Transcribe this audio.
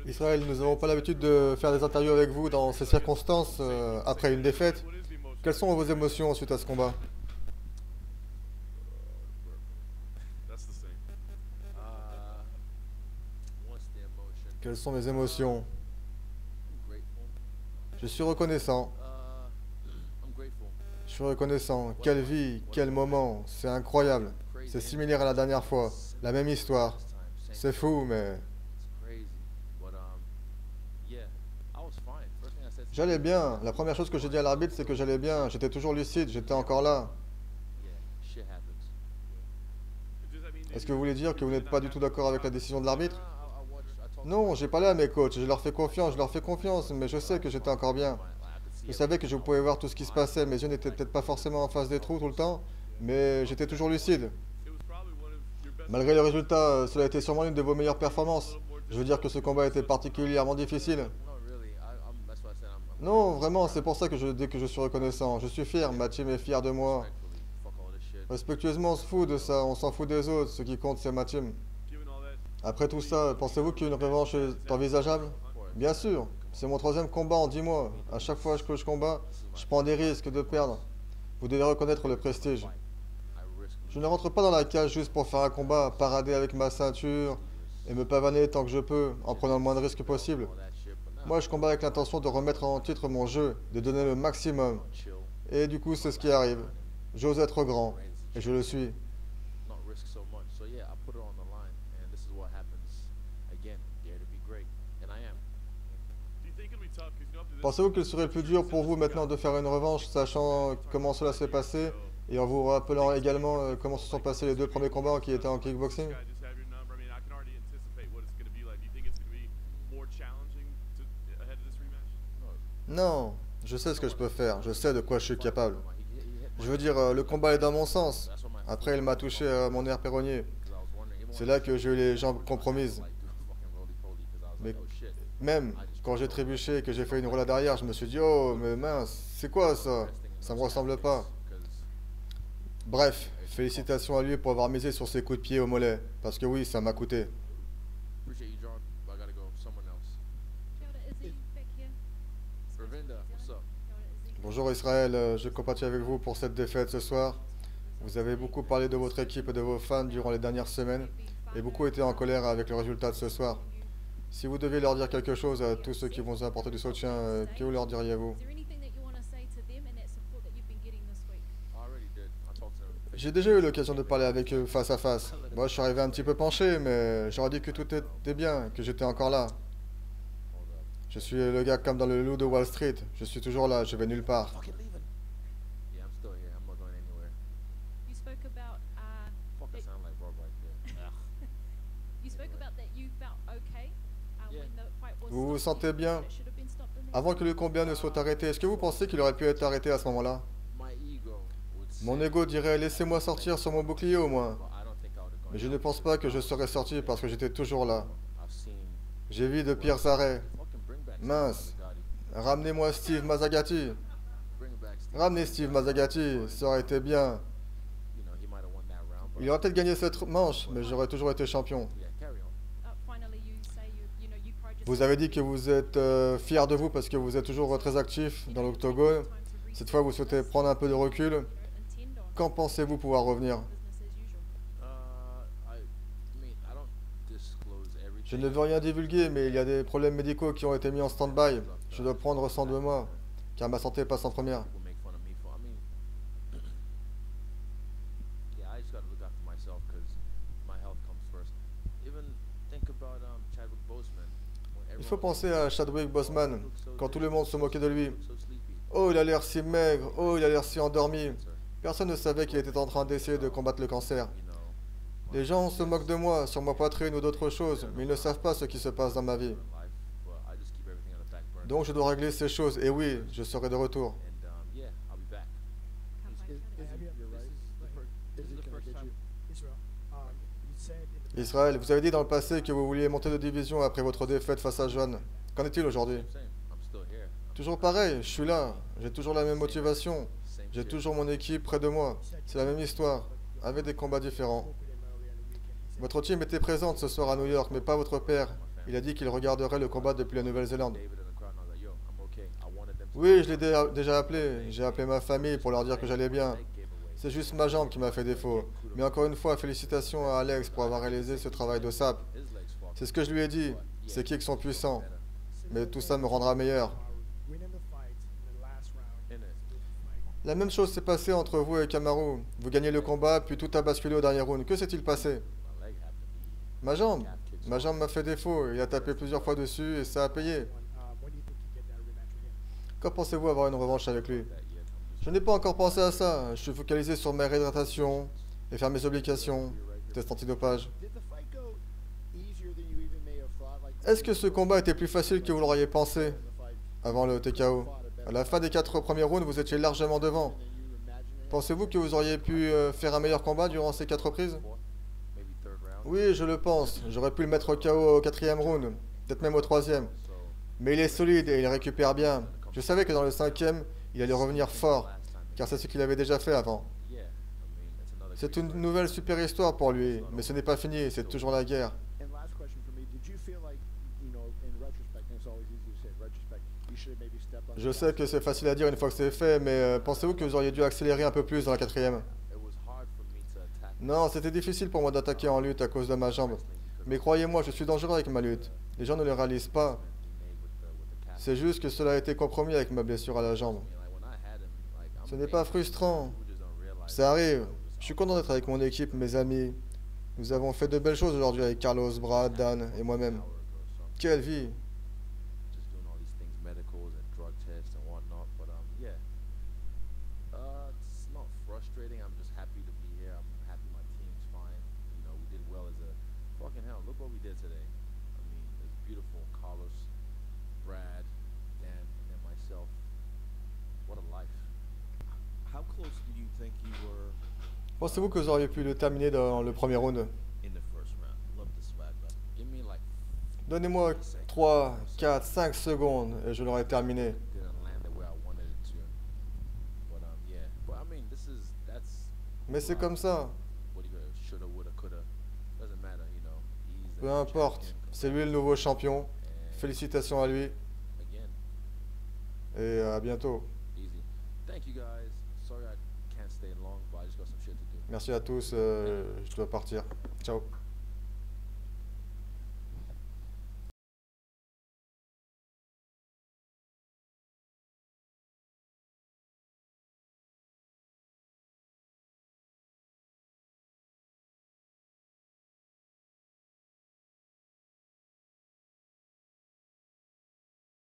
Israël, nous n'avons pas l'habitude de faire des interviews avec vous dans ces circonstances après une défaite. Quelles sont vos émotions suite à ce combat? Quelles sont mes émotions? Je suis reconnaissant. Je suis reconnaissant. Quelle vie, quel moment. C'est incroyable. C'est similaire à la dernière fois. La même histoire. C'est fou, mais... J'allais bien. La première chose que j'ai dit à l'arbitre, c'est que j'allais bien. J'étais toujours lucide. J'étais encore là. Est-ce que vous voulez dire que vous n'êtes pas du tout d'accord avec la décision de l'arbitre? Non, j'ai parlé à mes coachs. Je leur fais confiance, mais je sais que j'étais encore bien. Je savais que je pouvais voir tout ce qui se passait. Mes yeux n'étaient peut-être pas forcément en face des trous tout le temps, mais j'étais toujours lucide. Malgré le résultat, cela a été sûrement une de vos meilleures performances. Je veux dire que ce combat était particulièrement difficile. Non, vraiment, c'est pour ça que je dis que je suis reconnaissant. Je suis fier, ma team est fière de moi. Respectueusement, on se fout de ça, on s'en fout des autres. Ce qui compte, c'est ma team. Après tout ça, pensez-vous qu'une revanche est envisageable? Bien sûr, c'est mon troisième combat en 10 mois. À chaque fois que je combats, je prends des risques de perdre. Vous devez reconnaître le prestige. Je ne rentre pas dans la cage juste pour faire un combat, parader avec ma ceinture et me pavaner tant que je peux, en prenant le moins de risques possible. Moi, je combats avec l'intention de remettre en titre mon jeu, de donner le maximum. Et du coup, c'est ce qui arrive. J'ose être grand, et je le suis. Pensez-vous qu'il serait plus dur pour vous maintenant de faire une revanche, sachant comment cela s'est passé, et en vous rappelant également comment se sont passés les deux premiers combats qui étaient en kickboxing? Non, je sais ce que je peux faire, je sais de quoi je suis capable. Je veux dire, le combat est dans mon sens. Après, il m'a touché à mon nerf péronnier. C'est là que j'ai eu les jambes compromises. Mais même quand j'ai trébuché et que j'ai fait une roulade arrière, je me suis dit, oh, mais mince, c'est quoi ça? Ça me ressemble pas. Bref, félicitations à lui pour avoir misé sur ses coups de pied au mollet. Parce que oui, ça m'a coûté. Bonjour Israël, je compatis avec vous pour cette défaite ce soir. Vous avez beaucoup parlé de votre équipe et de vos fans durant les dernières semaines et beaucoup étaient en colère avec le résultat de ce soir. Si vous deviez leur dire quelque chose à tous ceux qui vont apporter du soutien, que vous leur diriez-vous? J'ai déjà eu l'occasion de parler avec eux face à face. Moi, je suis arrivé un petit peu penché, mais j'aurais dit que tout était bien, que j'étais encore là. Je suis le gars comme dans le loup de Wall Street. Je suis toujours là, je vais nulle part. Vous vous sentez bien? Avant que le combat ne soit arrêté, est-ce que vous pensez qu'il aurait pu être arrêté à ce moment-là? Mon ego dirait laissez-moi sortir sur mon bouclier au moins. Mais je ne pense pas que je serais sorti parce que j'étais toujours là. J'ai vu de pires arrêts. Mince. Ramenez-moi Steve Mazzagatti. Ramenez Steve Mazzagatti, ça aurait été bien. Il aurait peut-être gagné cette manche, mais j'aurais toujours été champion. Vous avez dit que vous êtes fier de vous parce que vous êtes toujours très actif dans l'octogone. Cette fois, vous souhaitez prendre un peu de recul. Quand pensez-vous pouvoir revenir? Je ne veux rien divulguer, mais il y a des problèmes médicaux qui ont été mis en stand-by. Je dois prendre soin de moi, car ma santé passe en première. Il faut penser à Chadwick Boseman, quand tout le monde se moquait de lui. Oh, il a l'air si maigre, oh, il a l'air si endormi. Personne ne savait qu'il était en train d'essayer de combattre le cancer. Les gens se moquent de moi, sur ma poitrine ou d'autres choses, mais ils ne savent pas ce qui se passe dans ma vie. Donc je dois régler ces choses, et oui, je serai de retour. Israël, vous avez dit dans le passé que vous vouliez monter de division après votre défaite face à John. Qu'en est-il aujourd'hui? Toujours pareil, je suis là, j'ai toujours la même motivation, j'ai toujours mon équipe près de moi. C'est la même histoire, avec des combats différents. Votre team était présente ce soir à New York, mais pas votre père. Il a dit qu'il regarderait le combat depuis la Nouvelle-Zélande. Oui, je l'ai déjà appelé. J'ai appelé ma famille pour leur dire que j'allais bien. C'est juste ma jambe qui m'a fait défaut. Mais encore une fois, félicitations à Alex pour avoir réalisé ce travail de sap. C'est ce que je lui ai dit. Ces kicks sont puissants. Mais tout ça me rendra meilleur. La même chose s'est passée entre vous et Kamaru. Vous gagnez le combat, puis tout a basculé au dernier round. Que s'est-il passé? Ma jambe. Ma jambe m'a fait défaut. Il a tapé plusieurs fois dessus et ça a payé. Quand pensez-vous avoir une revanche avec lui? Je n'ai pas encore pensé à ça. Je suis focalisé sur ma réhydratation et faire mes obligations. Test antidopage. Est-ce que ce combat était plus facile que vous l'auriez pensé avant le TKO? À la fin des 4 premiers rounds, vous étiez largement devant. Pensez-vous que vous auriez pu faire un meilleur combat durant ces 4 reprises? Oui, je le pense. J'aurais pu le mettre au KO au 4e round, peut-être même au 3e. Mais il est solide et il récupère bien. Je savais que dans le 5e, il allait revenir fort, car c'est ce qu'il avait déjà fait avant. C'est une nouvelle super histoire pour lui, mais ce n'est pas fini, c'est toujours la guerre. Je sais que c'est facile à dire une fois que c'est fait, mais pensez-vous que vous auriez dû accélérer un peu plus dans la 4e? Non, c'était difficile pour moi d'attaquer en lutte à cause de ma jambe. Mais croyez-moi, je suis dangereux avec ma lutte. Les gens ne le réalisent pas. C'est juste que cela a été compromis avec ma blessure à la jambe. Ce n'est pas frustrant. Ça arrive. Je suis content d'être avec mon équipe, mes amis. Nous avons fait de belles choses aujourd'hui avec Carlos, Brad, Dan et moi-même. Quelle vie! Pensez-vous que vous auriez pu le terminer dans le premier round? Donnez-moi 3, 4, 5 secondes et je l'aurais terminé. Mais c'est comme ça. Peu importe. C'est lui le nouveau champion. Félicitations à lui. Et à bientôt. Merci à tous. Je dois partir. Ciao.